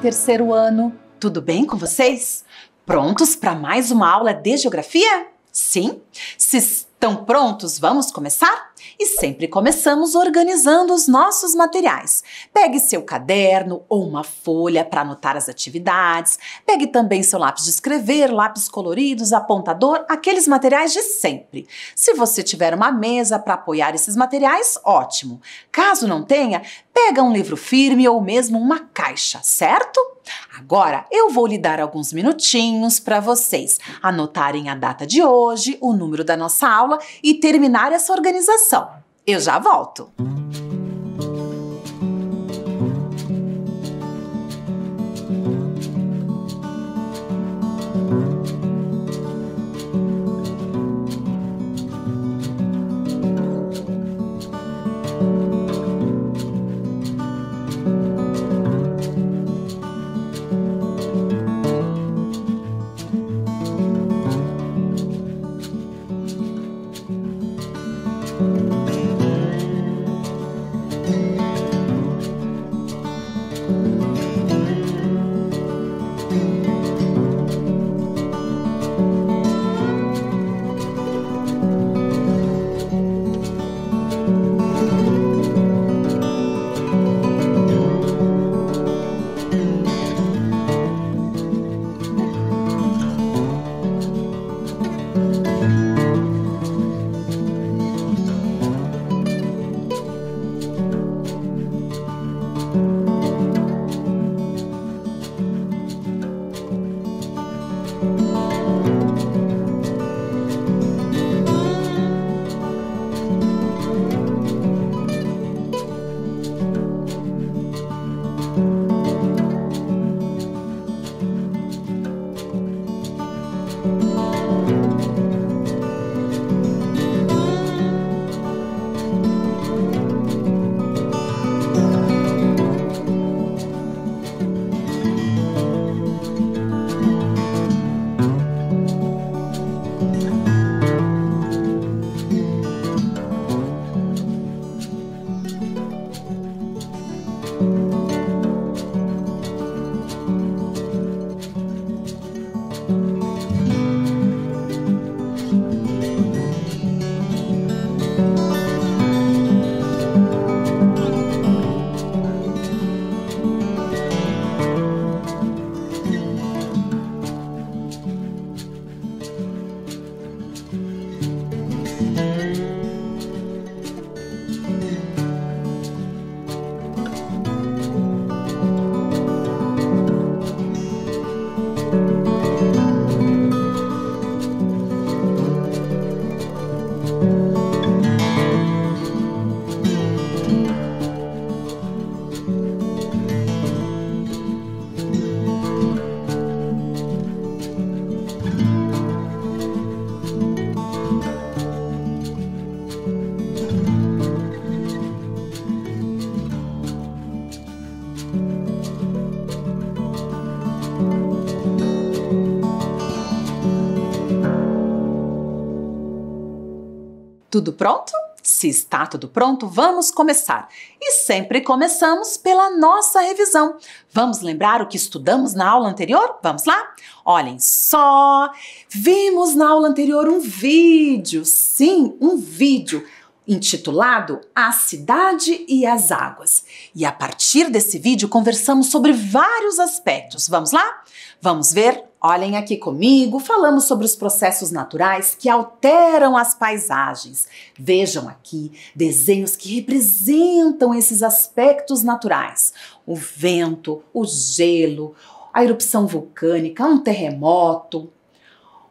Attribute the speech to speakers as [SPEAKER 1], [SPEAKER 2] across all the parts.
[SPEAKER 1] terceiro ano! Tudo bem com vocês? Prontos para mais uma aula de geografia? Sim? Se estão prontos, vamos começar? E sempre começamos organizando os nossos materiais. Pegue seu caderno ou uma folha para anotar as atividades. Pegue também seu lápis de escrever, lápis coloridos, apontador, aqueles materiais de sempre. Se você tiver uma mesa para apoiar esses materiais, ótimo. Caso não tenha, pega um livro firme ou mesmo uma caixa, certo? Agora eu vou lhe dar alguns minutinhos para vocês anotarem a data de hoje, o número da nossa aula e terminar essa organização. Eu já volto! Tudo pronto? Se está tudo pronto, vamos começar. E sempre começamos pela nossa revisão. Vamos lembrar o que estudamos na aula anterior? Vamos lá? Olhem só! Vimos na aula anterior um vídeo, sim, um vídeo intitulado A Cidade e as Águas. E a partir desse vídeo conversamos sobre vários aspectos. Vamos lá? Vamos ver? Olhem aqui comigo, falamos sobre os processos naturais que alteram as paisagens. Vejam aqui desenhos que representam esses aspectos naturais. O vento, o gelo, a erupção vulcânica, um terremoto,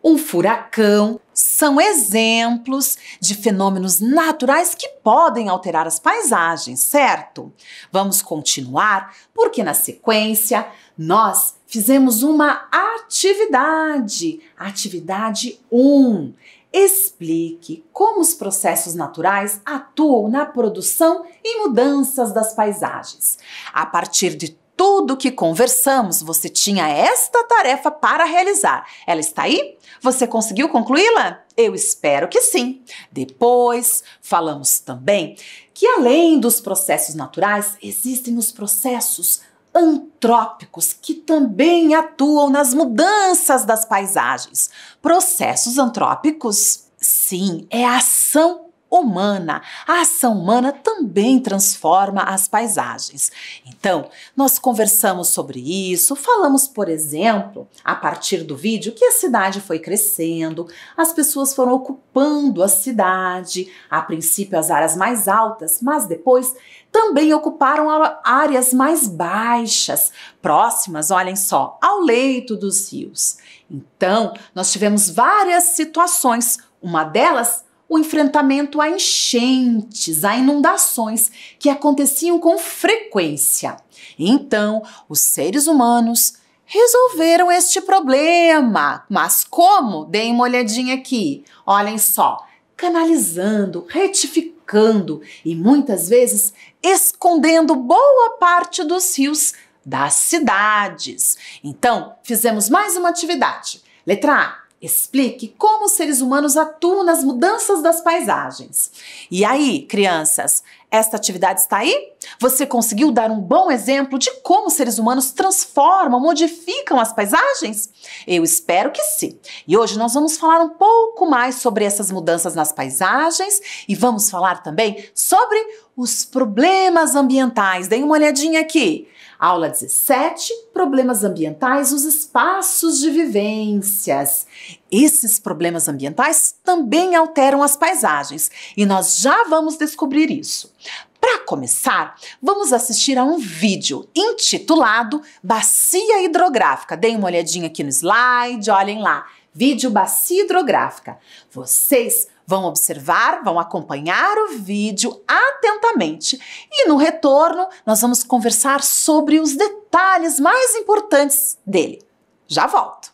[SPEAKER 1] um furacão. São exemplos de fenômenos naturais que podem alterar as paisagens, certo? Vamos continuar, porque na sequência nós fizemos uma atividade. Atividade 1. Explique como os processos naturais atuam na produção e mudanças das paisagens. A partir de tudo que conversamos, você tinha esta tarefa para realizar. Ela está aí? Você conseguiu concluí-la? Eu espero que sim. Depois, falamos também que além dos processos naturais, existem os processos antrópicos que também atuam nas mudanças das paisagens. Processos antrópicos? Sim, é a ação humana. A ação humana também transforma as paisagens. Então, nós conversamos sobre isso, falamos, por exemplo, a partir do vídeo, que a cidade foi crescendo, as pessoas foram ocupando a cidade, a princípio as áreas mais altas, mas depois também ocuparam áreas mais baixas, próximas, olhem só, ao leito dos rios. Então, nós tivemos várias situações, uma delas, o enfrentamento a enchentes, a inundações que aconteciam com frequência. Então, os seres humanos resolveram este problema. Mas como? Deem uma olhadinha aqui. Olhem só, canalizando, retificando e muitas vezes escondendo boa parte dos rios das cidades. Então, fizemos mais uma atividade. Letra A. Explique como os seres humanos atuam nas mudanças das paisagens. E aí, crianças, esta atividade está aí? Você conseguiu dar um bom exemplo de como os seres humanos transformam, modificam as paisagens? Eu espero que sim. E hoje nós vamos falar um pouco mais sobre essas mudanças nas paisagens e vamos falar também sobre os problemas ambientais. Deem uma olhadinha aqui. Aula 17, problemas ambientais nos espaços de vivências. Esses problemas ambientais também alteram as paisagens e nós já vamos descobrir isso. Para começar, vamos assistir a um vídeo intitulado Bacia Hidrográfica. Deem uma olhadinha aqui no slide, olhem lá. Vídeo Bacia Hidrográfica. Vocês vão observar, vão acompanhar o vídeo atentamente e no retorno nós vamos conversar sobre os detalhes mais importantes dele. Já volto!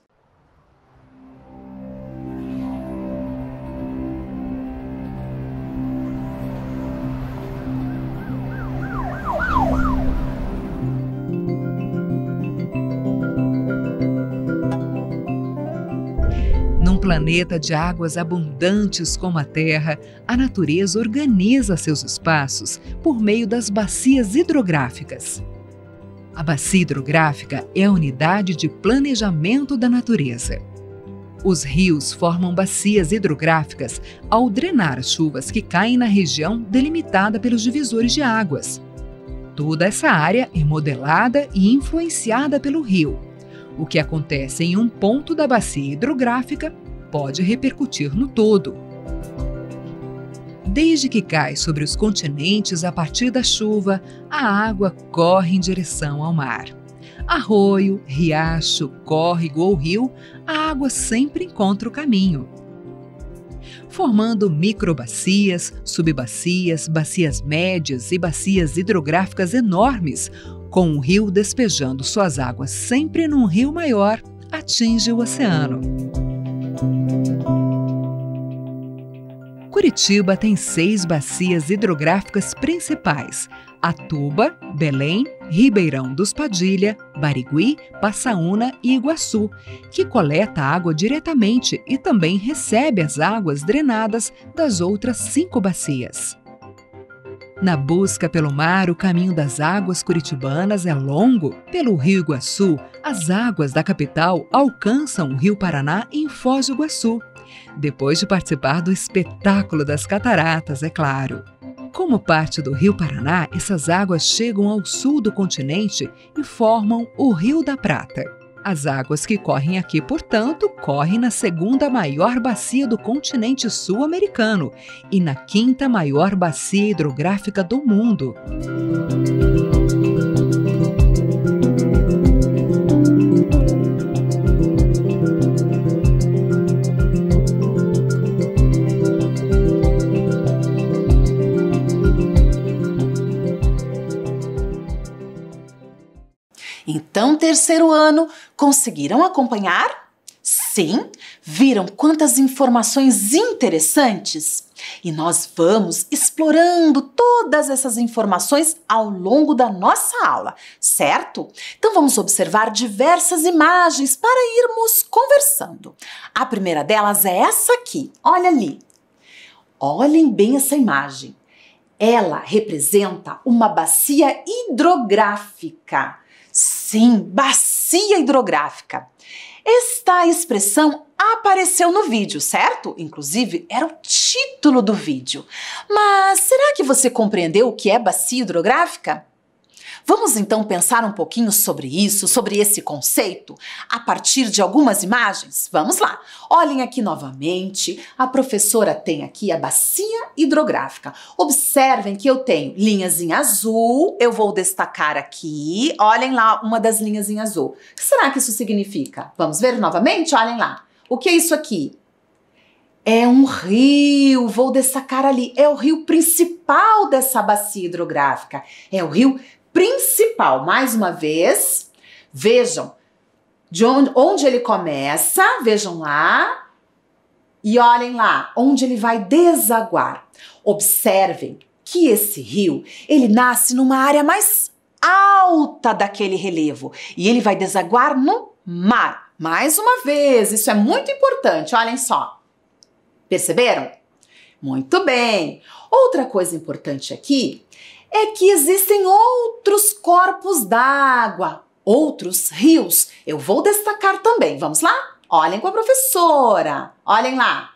[SPEAKER 2] Num planeta de águas abundantes como a Terra, a natureza organiza seus espaços por meio das bacias hidrográficas. A bacia hidrográfica é a unidade de planejamento da natureza. Os rios formam bacias hidrográficas ao drenar as chuvas que caem na região delimitada pelos divisores de águas. Toda essa área é modelada e influenciada pelo rio. O que acontece em um ponto da bacia hidrográfica pode repercutir no todo. Desde que cai sobre os continentes a partir da chuva, a água corre em direção ao mar. Arroio, riacho, córrego ou rio, a água sempre encontra o caminho, formando microbacias, subbacias, bacias médias e bacias hidrográficas enormes, com o rio despejando suas águas sempre num rio maior, atinge o oceano. Curitiba tem 6 bacias hidrográficas principais: Atuba, Belém, Ribeirão dos Padilha, Barigui, Passaúna e Iguaçu, que coleta água diretamente e também recebe as águas drenadas das outras 5 bacias. Na busca pelo mar, o caminho das águas curitibanas é longo. Pelo Rio Iguaçu, as águas da capital alcançam o Rio Paraná em Foz do Iguaçu, depois de participar do espetáculo das cataratas, é claro. Como parte do Rio Paraná, essas águas chegam ao sul do continente e formam o Rio da Prata. As águas que correm aqui, portanto, correm na 2ª maior bacia do continente sul-americano e na 5ª maior bacia hidrográfica do mundo.
[SPEAKER 1] Então, terceiro ano, conseguiram acompanhar? Sim? Viram quantas informações interessantes? E nós vamos explorando todas essas informações ao longo da nossa aula, certo? Então vamos observar diversas imagens para irmos conversando. A primeira delas é essa aqui, olha ali. Olhem bem essa imagem. Ela representa uma bacia hidrográfica. Sim, bacia hidrográfica. Esta expressão apareceu no vídeo, certo? Inclusive, era o título do vídeo. Mas será que você compreendeu o que é bacia hidrográfica? Vamos então pensar um pouquinho sobre isso, sobre esse conceito, a partir de algumas imagens? Vamos lá! Olhem aqui novamente, a professora tem aqui a bacia hidrográfica. Observem que eu tenho linhas em azul, eu vou destacar aqui, olhem lá uma das linhas em azul. O que será que isso significa? Vamos ver novamente? Olhem lá. O que é isso aqui? É um rio, vou destacar ali, é o rio principal dessa bacia hidrográfica, é o rio principal. Mais uma vez, vejam de onde ele começa, vejam lá, e olhem lá, onde ele vai desaguar. Observem que esse rio, ele nasce numa área mais alta daquele relevo, e ele vai desaguar no mar. Mais uma vez, isso é muito importante, olhem só. Perceberam? Muito bem. Outra coisa importante aqui é que existem outros corpos d'água, outros rios. Eu vou destacar também. Vamos lá? Olhem com a professora. Olhem lá.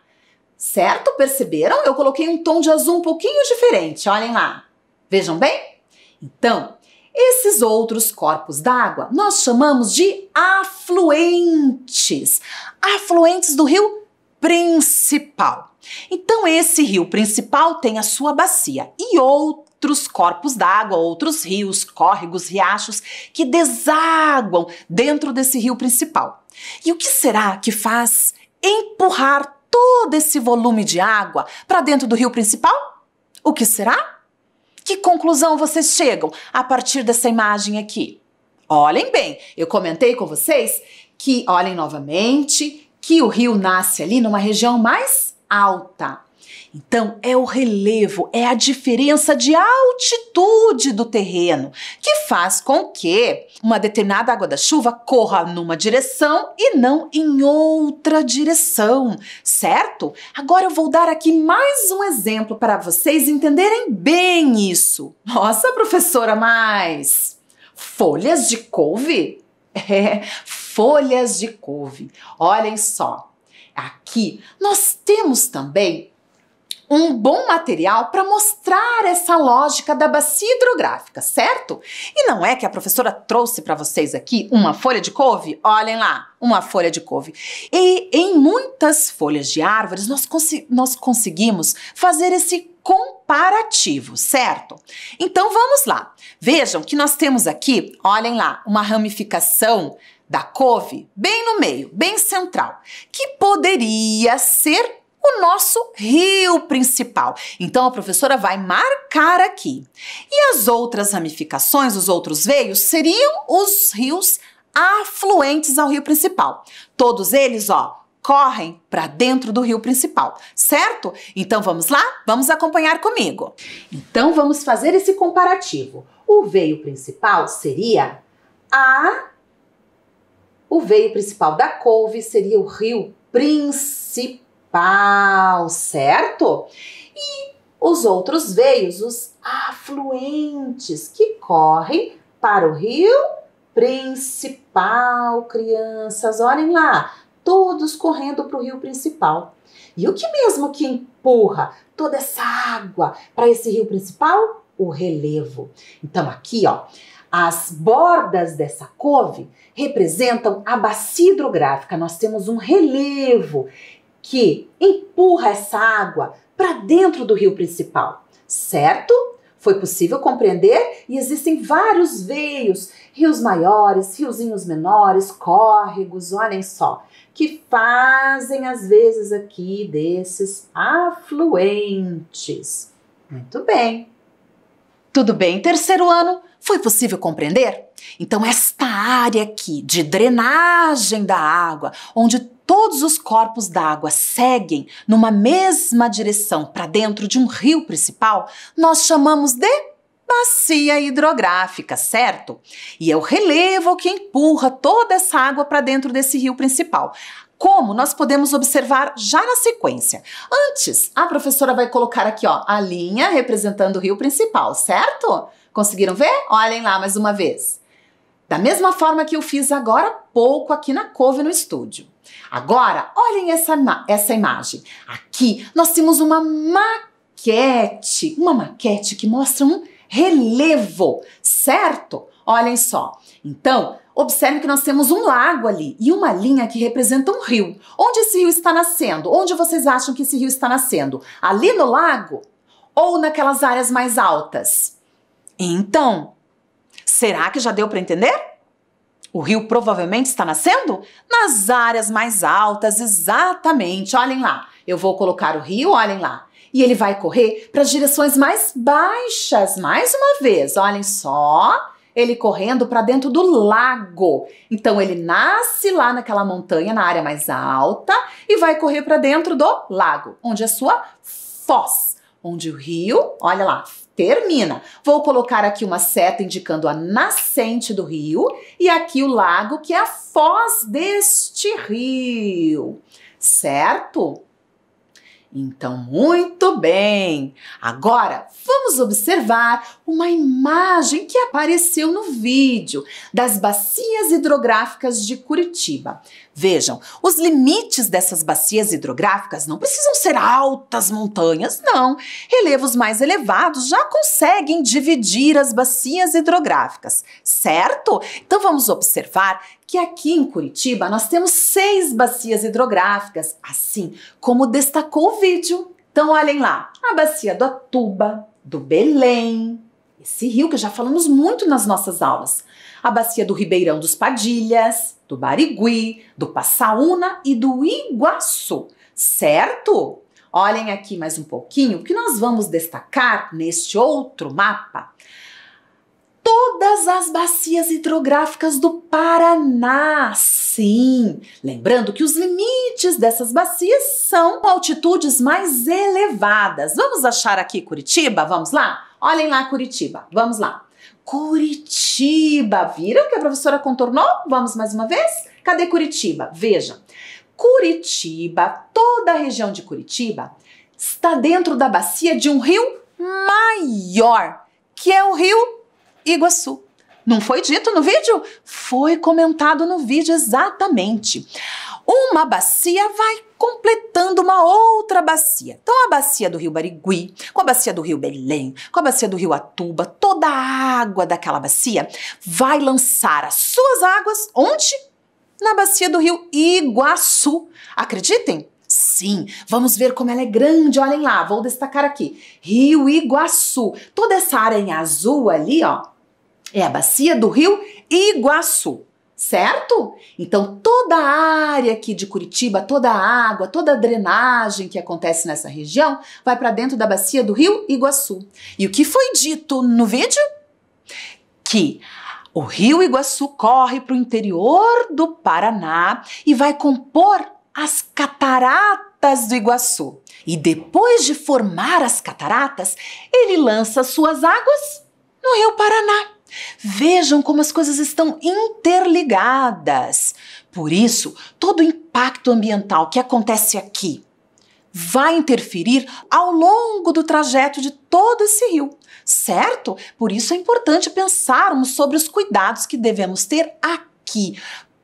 [SPEAKER 1] Certo? Perceberam? Eu coloquei um tom de azul um pouquinho diferente. Olhem lá. Vejam bem? Então, esses outros corpos d'água nós chamamos de afluentes. Afluentes do rio principal. Então, esse rio principal tem a sua bacia e outros corpos d'água, outros rios, córregos, riachos que desaguam dentro desse rio principal. E o que será que faz empurrar todo esse volume de água para dentro do rio principal? O que será? Que conclusão vocês chegam a partir dessa imagem aqui? Olhem bem, eu comentei com vocês que, olhem novamente, que o rio nasce ali numa região mais alta. Então, é o relevo, é a diferença de altitude do terreno que faz com que uma determinada água da chuva corra numa direção e não em outra direção, certo? Agora eu vou dar aqui mais um exemplo para vocês entenderem bem isso. Nossa, professora, mas folhas de couve? É, folhas de couve. Olhem só, aqui nós temos também um bom material para mostrar essa lógica da bacia hidrográfica, certo? E não é que a professora trouxe para vocês aqui uma folha de couve? Olhem lá, uma folha de couve. E em muitas folhas de árvores nós conseguimos fazer esse comparativo, certo? Então vamos lá. Vejam que nós temos aqui, olhem lá, uma ramificação da couve bem no meio, bem central, que poderia ser o nosso rio principal. Então, a professora vai marcar aqui. E as outras ramificações, os outros veios, seriam os rios afluentes ao rio principal. Todos eles, ó, correm para dentro do rio principal, certo? Então, vamos lá? Vamos acompanhar comigo. Então, vamos fazer esse comparativo. O veio principal seria o veio principal da couve seria o rio principal, certo? E os outros veios, os afluentes, que correm para o rio principal, crianças, olhem lá, todos correndo para o rio principal. E o que mesmo que empurra toda essa água para esse rio principal? O relevo. Então aqui, ó, as bordas dessa couve representam a bacia hidrográfica. Nós temos um relevo que empurra essa água para dentro do rio principal, certo? Foi possível compreender? E existem vários veios, rios maiores, riozinhos menores, córregos, olhem só, que fazem às vezes aqui desses afluentes. Muito bem. Tudo bem, terceiro ano? Foi possível compreender? Então, esta área aqui de drenagem da água, onde todos os corpos d'água seguem numa mesma direção para dentro de um rio principal, nós chamamos de bacia hidrográfica, certo? E é o relevo que empurra toda essa água para dentro desse rio principal. Como nós podemos observar já na sequência. Antes, a professora vai colocar aqui, ó, a linha representando o rio principal, certo? Conseguiram ver? Olhem lá mais uma vez. Da mesma forma que eu fiz agora há pouco aqui na couve no estúdio. Agora, olhem essa imagem. Aqui nós temos uma maquete que mostra um relevo, certo? Olhem só. Então, observe que nós temos um lago ali e uma linha que representa um rio. Onde esse rio está nascendo? Onde vocês acham que esse rio está nascendo? Ali no lago? Ou naquelas áreas mais altas? Então, será que já deu para entender? O rio provavelmente está nascendo nas áreas mais altas, exatamente. Olhem lá, eu vou colocar o rio, olhem lá. E ele vai correr para as direções mais baixas, mais uma vez, olhem só. Ele correndo para dentro do lago. Então ele nasce lá naquela montanha, na área mais alta, e vai correr para dentro do lago, onde é a sua foz, onde o rio, olha lá, termina. Vou colocar aqui uma seta indicando a nascente do rio e aqui o lago, que é a foz deste rio, certo? Então, muito bem! Agora, vamos observar uma imagem que apareceu no vídeo das bacias hidrográficas de Curitiba. Vejam, os limites dessas bacias hidrográficas não precisam ser altas montanhas, não. Relevos mais elevados já conseguem dividir as bacias hidrográficas, certo? Então, vamos observar que aqui em Curitiba nós temos 6 bacias hidrográficas, assim como destacou o vídeo. Então olhem lá, a bacia do Atuba, do Belém, esse rio que já falamos muito nas nossas aulas, a bacia do Ribeirão dos Padilhas, do Barigui, do Passaúna e do Iguaçu, certo? Olhem aqui mais um pouquinho que nós vamos destacar neste outro mapa todas as bacias hidrográficas do Paraná, sim. Lembrando que os limites dessas bacias são altitudes mais elevadas. Vamos achar aqui Curitiba? Vamos lá? Olhem lá Curitiba, vamos lá. Curitiba, viram que a professora contornou? Vamos mais uma vez? Cadê Curitiba? Veja, Curitiba, toda a região de Curitiba está dentro da bacia de um rio maior, que é o rio Iguaçu. Não foi dito no vídeo? Foi comentado no vídeo exatamente. Uma bacia vai completando uma outra bacia. Então a bacia do rio Barigui, com a bacia do rio Belém, com a bacia do rio Atuba, toda a água daquela bacia vai lançar as suas águas onde? Na bacia do rio Iguaçu. Acreditem? Sim, vamos ver como ela é grande, olhem lá, vou destacar aqui, Rio Iguaçu, toda essa área em azul ali, ó, é a bacia do rio Iguaçu, certo? Então toda a área aqui de Curitiba, toda a água, toda a drenagem que acontece nessa região vai para dentro da bacia do rio Iguaçu. E o que foi dito no vídeo? Que o rio Iguaçu corre para o interior do Paraná e vai compor as cataratas do Iguaçu. E depois de formar as cataratas, ele lança suas águas no rio Paraná. Vejam como as coisas estão interligadas. Por isso, todo o impacto ambiental que acontece aqui vai interferir ao longo do trajeto de todo esse rio, certo? Por isso é importante pensarmos sobre os cuidados que devemos ter aqui,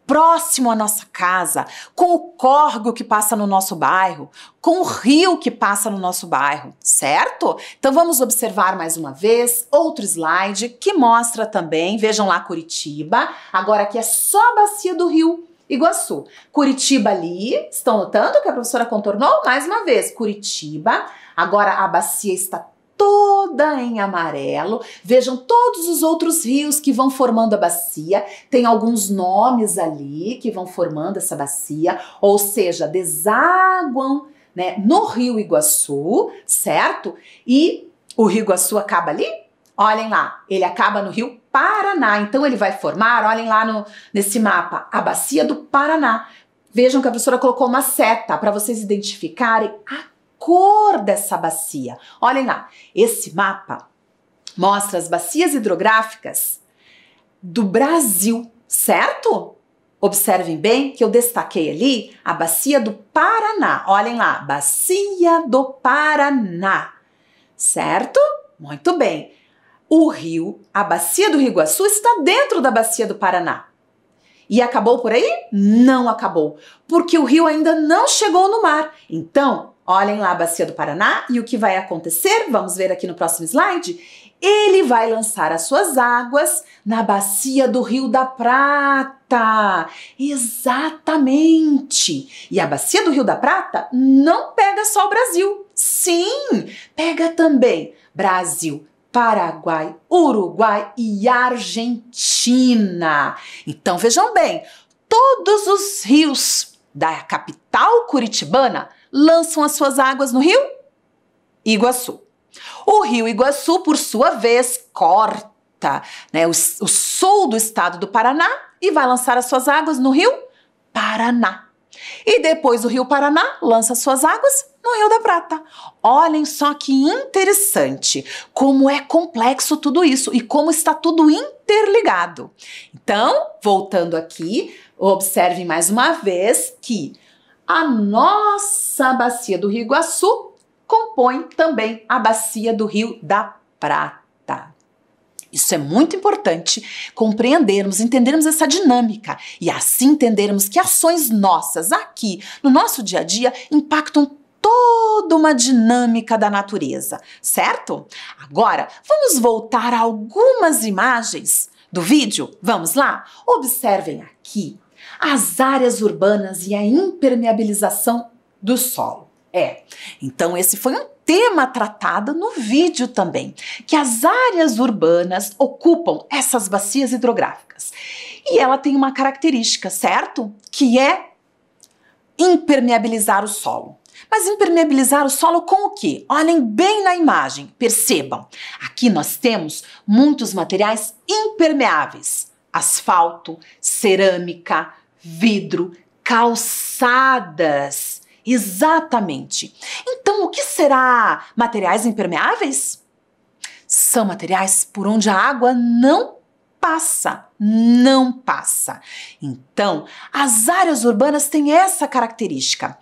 [SPEAKER 1] próximo à nossa casa, com o córrego que passa no nosso bairro, com o rio que passa no nosso bairro, certo? Então vamos observar mais uma vez outro slide que mostra também, vejam lá Curitiba, agora aqui é só a bacia do rio Iguaçu. Curitiba ali, estão notando que a professora contornou? Mais uma vez, Curitiba, agora a bacia está toda em amarelo. Vejam todos os outros rios que vão formando a bacia. Tem alguns nomes ali que vão formando essa bacia, ou seja, desaguam, né, no rio Iguaçu, certo? E o rio Iguaçu acaba ali? Olhem lá, ele acaba no rio Paraná. Então ele vai formar, olhem lá nesse mapa, a bacia do Paraná. Vejam que a professora colocou uma seta para vocês identificarem a cor dessa bacia. Olhem lá, esse mapa mostra as bacias hidrográficas do Brasil, certo? Observem bem que eu destaquei ali a bacia do Paraná. Olhem lá, bacia do Paraná, certo? Muito bem. A bacia do Rio Iguaçu está dentro da bacia do Paraná. E acabou por aí? Não acabou, porque o rio ainda não chegou no mar. Então, olhem lá a bacia do Paraná e o que vai acontecer, vamos ver aqui no próximo slide, ele vai lançar as suas águas na bacia do Rio da Prata. Exatamente! E a bacia do Rio da Prata não pega só o Brasil. Sim, pega também Brasil, Paraguai, Uruguai e Argentina. Então vejam bem, todos os rios da capital curitibana lançam as suas águas no Rio Iguaçu. O Rio Iguaçu, por sua vez, corta, né, o sul do estado do Paraná e vai lançar as suas águas no Rio Paraná. E depois o Rio Paraná lança suas águas no Rio da Prata. Olhem só que interessante, como é complexo tudo isso e como está tudo interligado. Então, voltando aqui, observem mais uma vez que a nossa bacia do Rio Iguaçu compõe também a bacia do Rio da Prata. Isso é muito importante compreendermos, entendermos essa dinâmica e assim entendermos que ações nossas aqui no nosso dia a dia impactam toda uma dinâmica da natureza, certo? Agora, vamos voltar a algumas imagens do vídeo? Vamos lá? Observem aqui as áreas urbanas e a impermeabilização do solo. Então esse foi um tema tratado no vídeo também, que as áreas urbanas ocupam essas bacias hidrográficas. E ela tem uma característica, certo? Que é impermeabilizar o solo. Mas impermeabilizar o solo com o quê? Olhem bem na imagem, percebam. Aqui nós temos muitos materiais impermeáveis. Asfalto, cerâmica, vidro, calçadas. Exatamente. Então, o que será materiais impermeáveis? São materiais por onde a água não passa. Então, as áreas urbanas têm essa característica.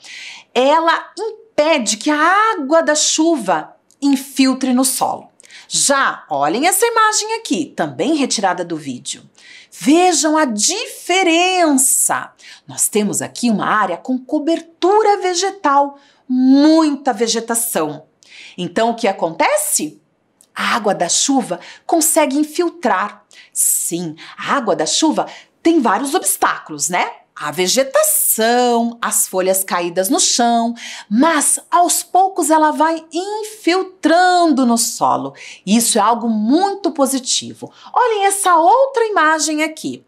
[SPEAKER 1] Ela impede que a água da chuva infiltre no solo. Já, olhem essa imagem aqui, também retirada do vídeo. Vejam a diferença. Nós temos aqui uma área com cobertura vegetal, muita vegetação. Então, o que acontece? A água da chuva consegue infiltrar. Sim, a água da chuva tem vários obstáculos, né? A vegetação, as folhas caídas no chão, mas aos poucos ela vai infiltrando no solo. Isso é algo muito positivo. Olhem essa outra imagem aqui.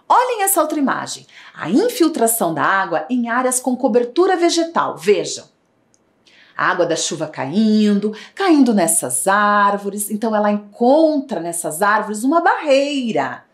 [SPEAKER 1] Olhem essa outra imagem. A infiltração da água em áreas com cobertura vegetal. Vejam. A água da chuva caindo nessas árvores. Então ela encontra nessas árvores uma barreira.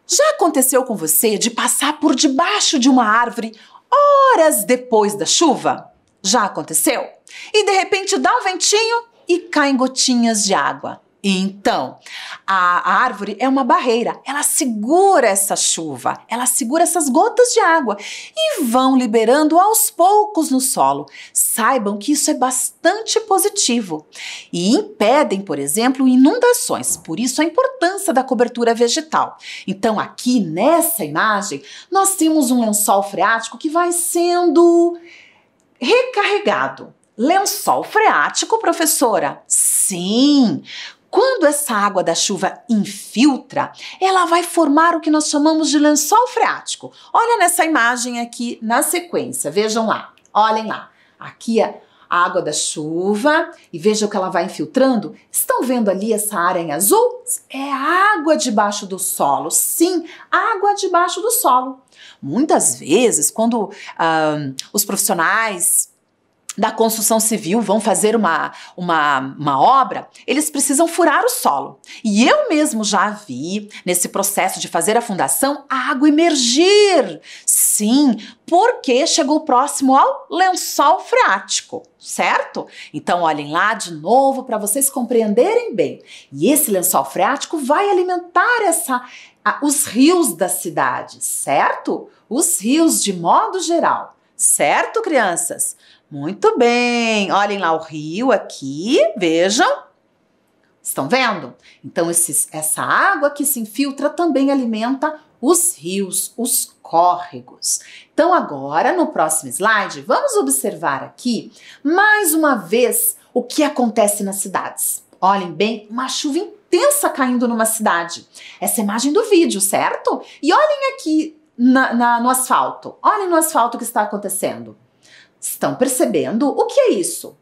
[SPEAKER 1] Já aconteceu com você de passar por debaixo de uma árvore horas depois da chuva? Já aconteceu? E de repente dá um ventinho e caem gotinhas de água. Então, a árvore é uma barreira, ela segura essa chuva, ela segura essas gotas de água e vão liberando aos poucos no solo. Saibam que isso é bastante positivo e impedem, por exemplo, inundações, por isso a importância da cobertura vegetal. Então, aqui nessa imagem, nós temos um lençol freático que vai sendo recarregado. Lençol freático, professora? Sim! Quando essa água da chuva infiltra, ela vai formar o que nós chamamos de lençol freático. Olha nessa imagem aqui na sequência, vejam lá, olhem lá. Aqui é a água da chuva e vejam que ela vai infiltrando. Estão vendo ali essa área em azul? É água debaixo do solo, sim, água debaixo do solo. Muitas vezes, quando os profissionais da construção civil vão fazer uma obra, eles precisam furar o solo. E eu mesmo já vi, nesse processo de fazer a fundação, a água emergir. Sim, porque chegou próximo ao lençol freático, certo? Então, olhem lá de novo para vocês compreenderem bem. E esse lençol freático vai alimentar os rios da cidade, certo? Os rios de modo geral. Certo, crianças? Muito bem, olhem lá o rio aqui, vejam. Estão vendo? Então essa água que se infiltra também alimenta os rios, os córregos. Então agora, no próximo slide, vamos observar aqui, mais uma vez, o que acontece nas cidades. Olhem bem, uma chuva intensa caindo numa cidade. Essa é a imagem do vídeo, certo? E olhem aqui no asfalto. Olhem no asfalto o que está acontecendo. Estão percebendo? O que é isso?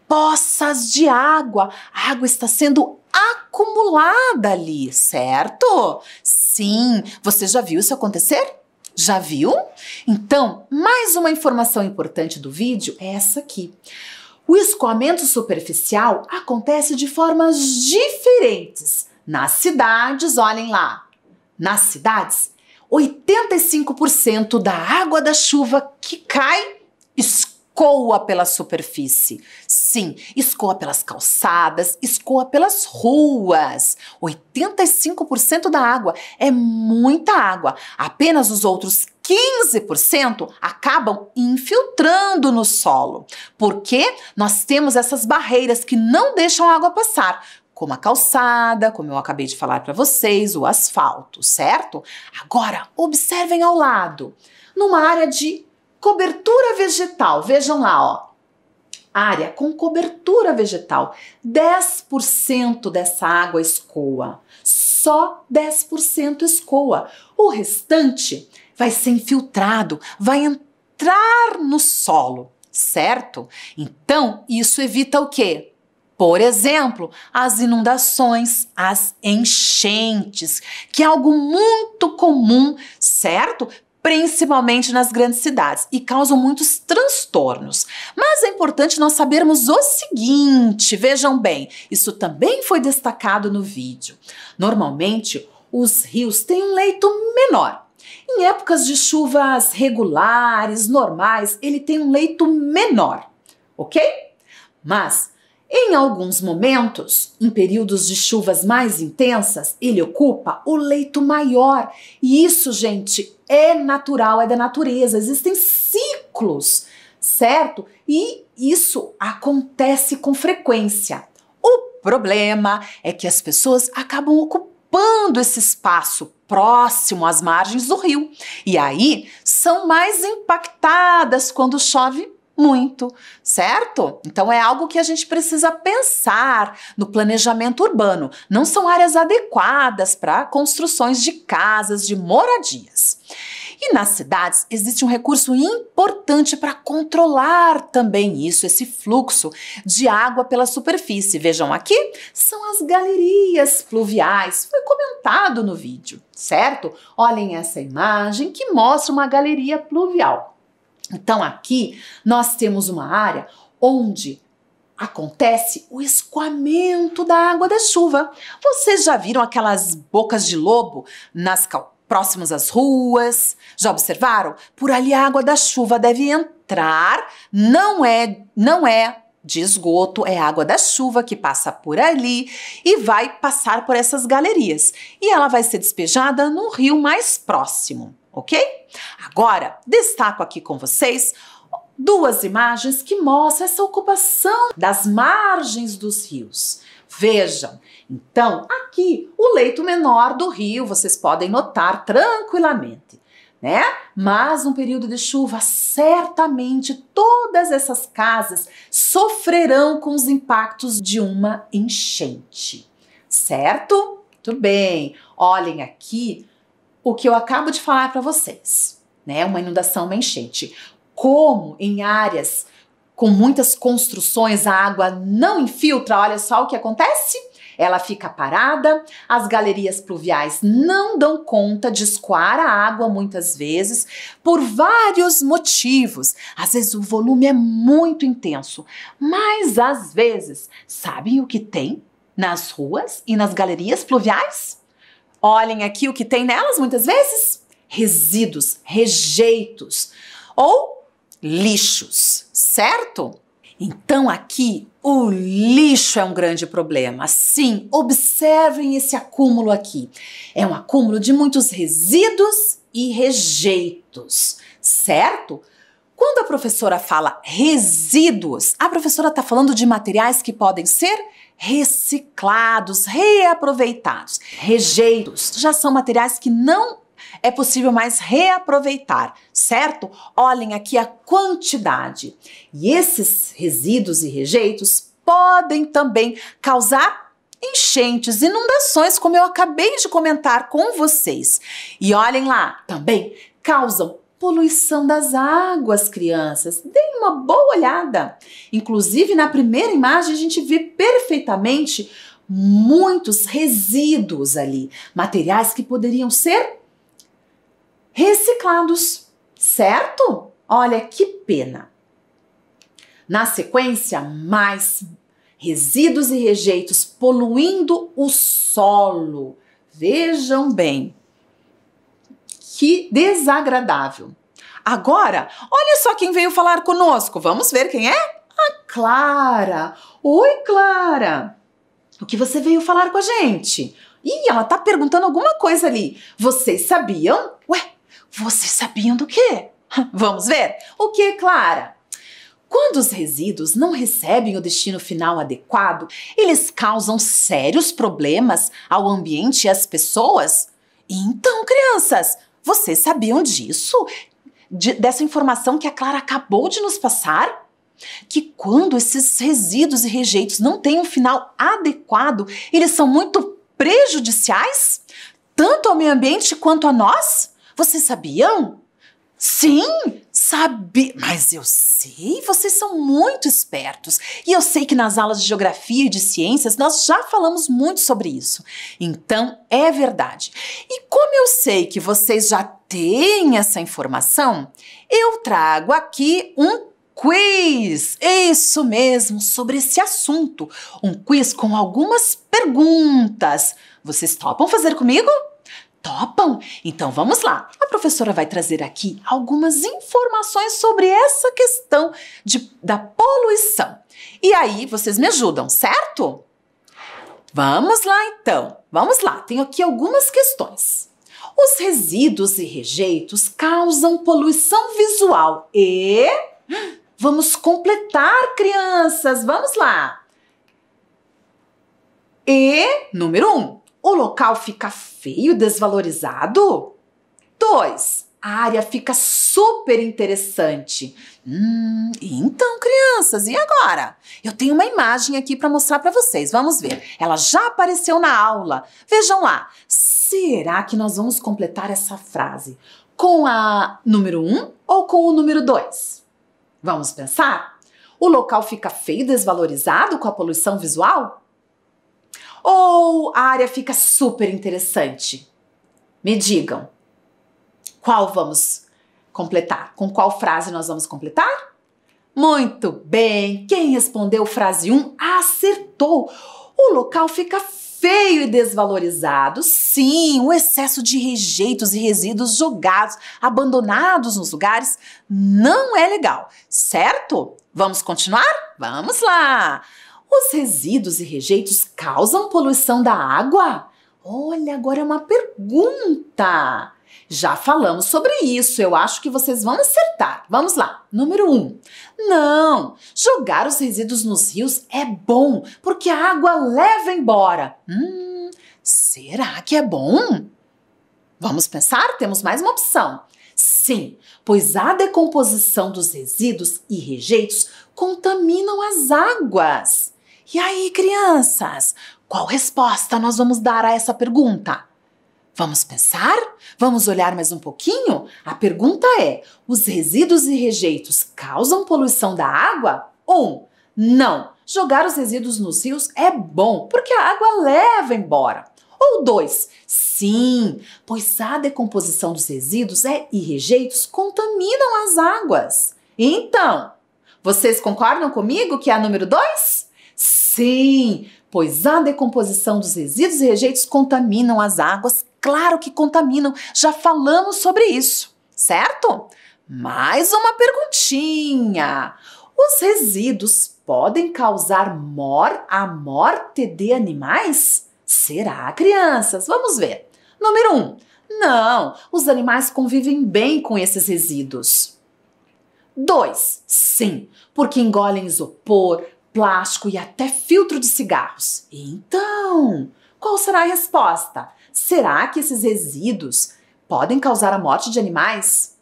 [SPEAKER 1] Poças de água. A água está sendo acumulada ali, certo? Sim, você já viu isso acontecer? Já viu? Então, mais uma informação importante do vídeo é essa aqui. O escoamento superficial acontece de formas diferentes. Nas cidades, olhem lá, nas cidades, 85% da água da chuva que cai escoa pela superfície. Sim, escoa pelas calçadas, escoa pelas ruas. 85% da água é muita água. Apenas os outros 15% acabam infiltrando no solo, porque nós temos essas barreiras que não deixam a água passar, como a calçada, como eu acabei de falar para vocês, o asfalto, certo? Agora, observem ao lado, numa área de cobertura vegetal, vejam lá, ó, área com cobertura vegetal, 10% dessa água escoa, só 10% escoa, o restante vai ser infiltrado, vai entrar no solo, certo? Então, isso evita o quê? Por exemplo, as inundações, as enchentes, que é algo muito comum, certo? Principalmente nas grandes cidades e causam muitos transtornos. Mas é importante nós sabermos o seguinte, vejam bem, isso também foi destacado no vídeo. Normalmente, os rios têm um leito menor. Em épocas de chuvas regulares, normais, ele tem um leito menor, ok? Mas, em alguns momentos, em períodos de chuvas mais intensas, ele ocupa o leito maior. E isso, gente, é natural, é da natureza. Existem ciclos, certo? E isso acontece com frequência. O problema é que as pessoas acabam ocupando esse espaço próximo às margens do rio. E aí são mais impactadas quando chove muito, certo? Então é algo que a gente precisa pensar no planejamento urbano. Não são áreas adequadas para construções de casas, de moradias. E nas cidades existe um recurso importante para controlar também isso, esse fluxo de água pela superfície. Vejam aqui, são as galerias pluviais. Foi comentado no vídeo, certo? Olhem essa imagem que mostra uma galeria pluvial. Então aqui nós temos uma área onde acontece o escoamento da água da chuva. Vocês já viram aquelas bocas de lobo próximas às ruas? Já observaram? Por ali a água da chuva deve entrar, não é de esgoto, é água da chuva que passa por ali e vai passar por essas galerias. E ela vai ser despejada no rio mais próximo, ok? Agora, destaco aqui com vocês duas imagens que mostram essa ocupação das margens dos rios. Vejam, então, aqui o leito menor do rio, vocês podem notar tranquilamente, né? Mas no período de chuva, certamente todas essas casas sofrerão com os impactos de uma enchente, certo? Muito bem, olhem aqui o que eu acabo de falar para vocês, né? Uma inundação, uma enchente. Como em áreas com muitas construções a água não infiltra, olha só o que acontece. Ela fica parada, as galerias pluviais não dão conta de escoar a água muitas vezes, por vários motivos. Às vezes o volume é muito intenso, mas às vezes, sabem o que tem nas ruas e nas galerias pluviais? Olhem aqui o que tem nelas muitas vezes: resíduos, rejeitos ou lixos, certo? Então aqui o lixo é um grande problema. Sim, observem esse acúmulo aqui. É um acúmulo de muitos resíduos e rejeitos, certo? Quando a professora fala resíduos, a professora está falando de materiais que podem ser reciclados, reaproveitados. Rejeitos já são materiais que não é possível mais reaproveitar, certo? Olhem aqui a quantidade. E esses resíduos e rejeitos podem também causar enchentes, inundações, como eu acabei de comentar com vocês. E olhem lá, também causam poluição das águas, crianças. Deem uma boa olhada. Inclusive, na primeira imagem, a gente vê perfeitamente muitos resíduos ali, materiais que poderiam ser reciclados, certo? Olha que pena. Na sequência, mais resíduos e rejeitos poluindo o solo. Vejam bem, que desagradável. Agora, olha só quem veio falar conosco. Vamos ver quem é? A Clara. Oi, Clara. O que você veio falar com a gente? Ih, ela tá perguntando alguma coisa ali. Vocês sabiam? Ué, vocês sabiam do quê? Vamos ver? O que, Clara? Quando os resíduos não recebem o destino final adequado, eles causam sérios problemas ao ambiente e às pessoas? Então, crianças, vocês sabiam disso? Dessa informação que a Clara acabou de nos passar? Que quando esses resíduos e rejeitos não têm um final adequado, eles são muito prejudiciais? Tanto ao meio ambiente quanto a nós? Vocês sabiam? Sim, sabia, mas eu sei, vocês são muito espertos. E eu sei que nas aulas de geografia e de ciências nós já falamos muito sobre isso. Então, é verdade. E como eu sei que vocês já têm essa informação, eu trago aqui um quiz. Isso mesmo, sobre esse assunto. Um quiz com algumas perguntas. Vocês topam fazer comigo? Topam? Então vamos lá. A professora vai trazer aqui algumas informações sobre essa questão da poluição. E aí vocês me ajudam, certo? Vamos lá então. Vamos lá. Tenho aqui algumas questões. Os resíduos e rejeitos causam poluição visual e... Vamos completar, crianças. Vamos lá. E número 1. O local fica feio e desvalorizado? 2. A área fica super interessante. Então, crianças, e agora? Eu tenho uma imagem aqui para mostrar para vocês. Vamos ver. Ela já apareceu na aula. Vejam lá. Será que nós vamos completar essa frase com a número 1 ou com o número 2? Vamos pensar? O local fica feio e desvalorizado com a poluição visual? Ou a área fica super interessante? Me digam, qual vamos completar? Com qual frase nós vamos completar? Muito bem, quem respondeu frase 1 acertou. O local fica feio e desvalorizado. Sim, o excesso de rejeitos e resíduos jogados, abandonados nos lugares, não é legal, certo? Vamos continuar? Vamos lá! Os resíduos e rejeitos causam poluição da água? Olha, agora é uma pergunta. Já falamos sobre isso, eu acho que vocês vão acertar. Vamos lá, número 1. Não, jogar os resíduos nos rios é bom, porque a água leva embora. Será que é bom? Vamos pensar? Temos mais uma opção. Sim, pois a decomposição dos resíduos e rejeitos contaminam as águas. E aí, crianças, qual resposta nós vamos dar a essa pergunta? Vamos pensar? Vamos olhar mais um pouquinho? A pergunta é: os resíduos e rejeitos causam poluição da água? 1. Não, jogar os resíduos nos rios é bom, porque a água leva embora. Ou 2. Sim, pois a decomposição dos resíduos e rejeitos contaminam as águas. Então, vocês concordam comigo que é a número 2? Sim, pois a decomposição dos resíduos e rejeitos contaminam as águas. Claro que contaminam, já falamos sobre isso, certo? Mais uma perguntinha. Os resíduos podem causar a morte de animais? Será, crianças? Vamos ver. Número 1. Não, os animais convivem bem com esses resíduos. 2, sim, porque engolem isopor, plástico e até filtro de cigarros. Então, qual será a resposta? Será que esses resíduos podem causar a morte de animais?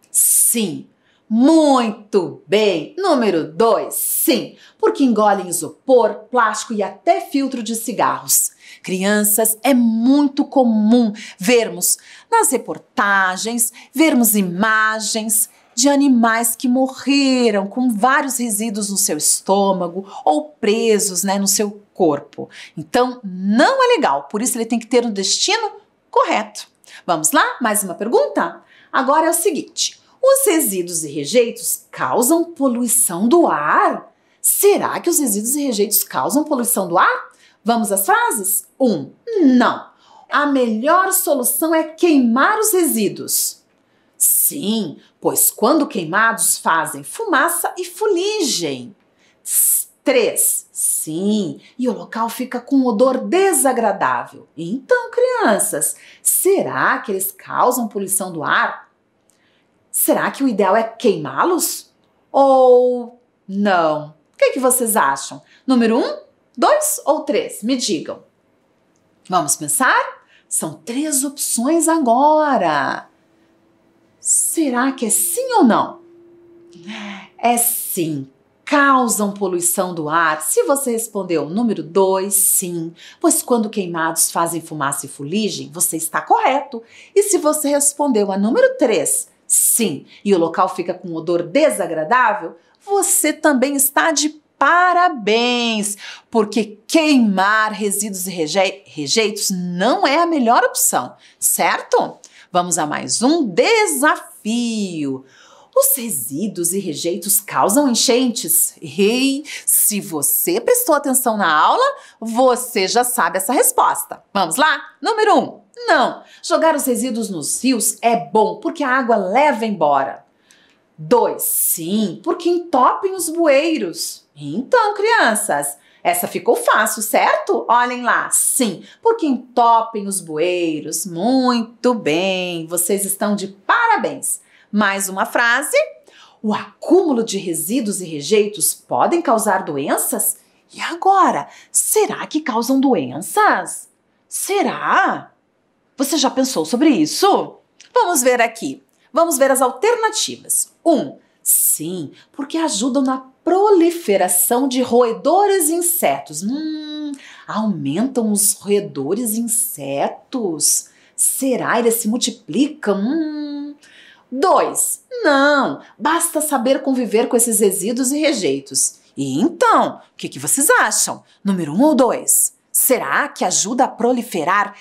[SPEAKER 1] Sim, muito bem. Número 2, sim, porque engolem isopor, plástico e até filtro de cigarros. Crianças, é muito comum vermos nas reportagens, vermos imagens de animais que morreram com vários resíduos no seu estômago ou presos, no seu corpo. Então, não é legal, por isso ele tem que ter um destino correto. Vamos lá? Mais uma pergunta? Agora é o seguinte, os resíduos e rejeitos causam poluição do ar? Será que os resíduos e rejeitos causam poluição do ar? Vamos às frases? 1. Não. A melhor solução é queimar os resíduos. Sim, pois quando queimados fazem fumaça e fuligem. 3. Sim, e o local fica com um odor desagradável. Então, crianças, será que eles causam poluição do ar? Será que o ideal é queimá-los? Ou não? O que vocês acham? Número 1, 2 ou 3? Me digam. Vamos pensar? São 3 opções agora. Será que é sim ou não? É sim. Causam poluição do ar? Se você respondeu número 2, sim, pois quando queimados fazem fumaça e fuligem, você está correto. E se você respondeu a número 3, sim, e o local fica com um odor desagradável, você também está de parabéns, porque queimar resíduos e rejeitos não é a melhor opção, certo? Vamos a mais um desafio. Os resíduos e rejeitos causam enchentes? Ei, se você prestou atenção na aula, você já sabe essa resposta. Vamos lá? Número 1. Não. Jogar os resíduos nos rios é bom porque a água leva embora. 2. Sim, porque entopem os bueiros. Então, crianças, essa ficou fácil, certo? Olhem lá. Sim, porque entopem os bueiros. Muito bem, vocês estão de parabéns. Mais uma frase. O acúmulo de resíduos e rejeitos podem causar doenças? E agora, será que causam doenças? Será? Você já pensou sobre isso? Vamos ver aqui. Vamos ver as alternativas. 1. Sim, porque ajudam na proliferação de roedores e insetos. Aumentam os roedores e insetos. Será? Eles se multiplicam? 2. Não, basta saber conviver com esses resíduos e rejeitos. E então, o que vocês acham? Número 1 ou 2? Será que ajuda a proliferar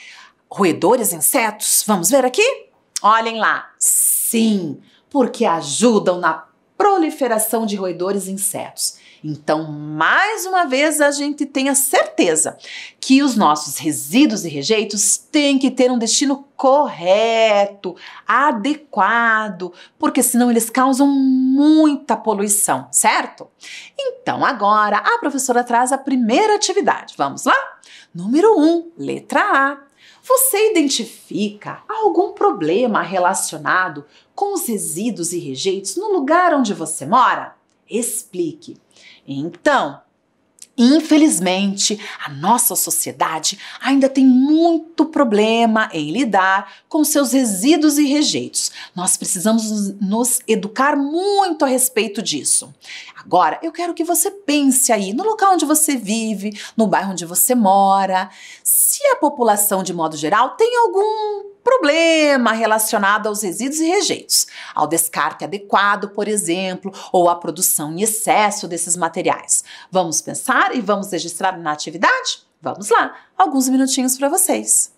[SPEAKER 1] roedores e insetos? Vamos ver aqui? Olhem lá. Sim, porque ajudam na proliferação de roedores e insetos. Então, mais uma vez, a gente tem a certeza que os nossos resíduos e rejeitos têm que ter um destino correto, adequado, porque senão eles causam muita poluição, certo? Então, agora, a professora traz a primeira atividade. Vamos lá? Número 1, letra A. Você identifica algum problema relacionado com os resíduos e rejeitos no lugar onde você mora? Explique. Então, infelizmente, a nossa sociedade ainda tem muito problema em lidar com seus resíduos e rejeitos. Nós precisamos nos educar muito a respeito disso. Agora, eu quero que você pense aí no local onde você vive, no bairro onde você mora, se a população, de modo geral, tem algum problema relacionado aos resíduos e rejeitos, ao descarte adequado, por exemplo, ou à produção em excesso desses materiais. Vamos pensar e vamos registrar na atividade? Vamos lá, alguns minutinhos para vocês.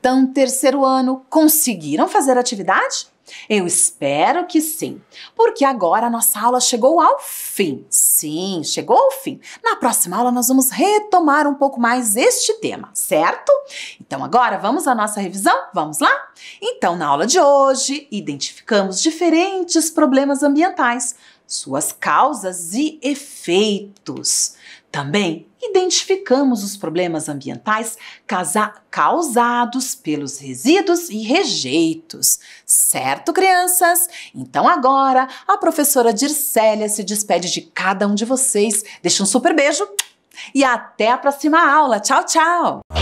[SPEAKER 1] Então, terceiro ano, conseguiram fazer a atividade? Eu espero que sim, porque agora a nossa aula chegou ao fim. Sim, chegou ao fim. Na próxima aula nós vamos retomar um pouco mais este tema, certo? Então agora vamos à nossa revisão? Vamos lá? Então, na aula de hoje, identificamos diferentes problemas ambientais, suas causas e efeitos. Também identificamos os problemas ambientais causados pelos resíduos e rejeitos. Certo, crianças? Então agora a professora Dircélia se despede de cada um de vocês. Deixa um super beijo e até a próxima aula. Tchau, tchau!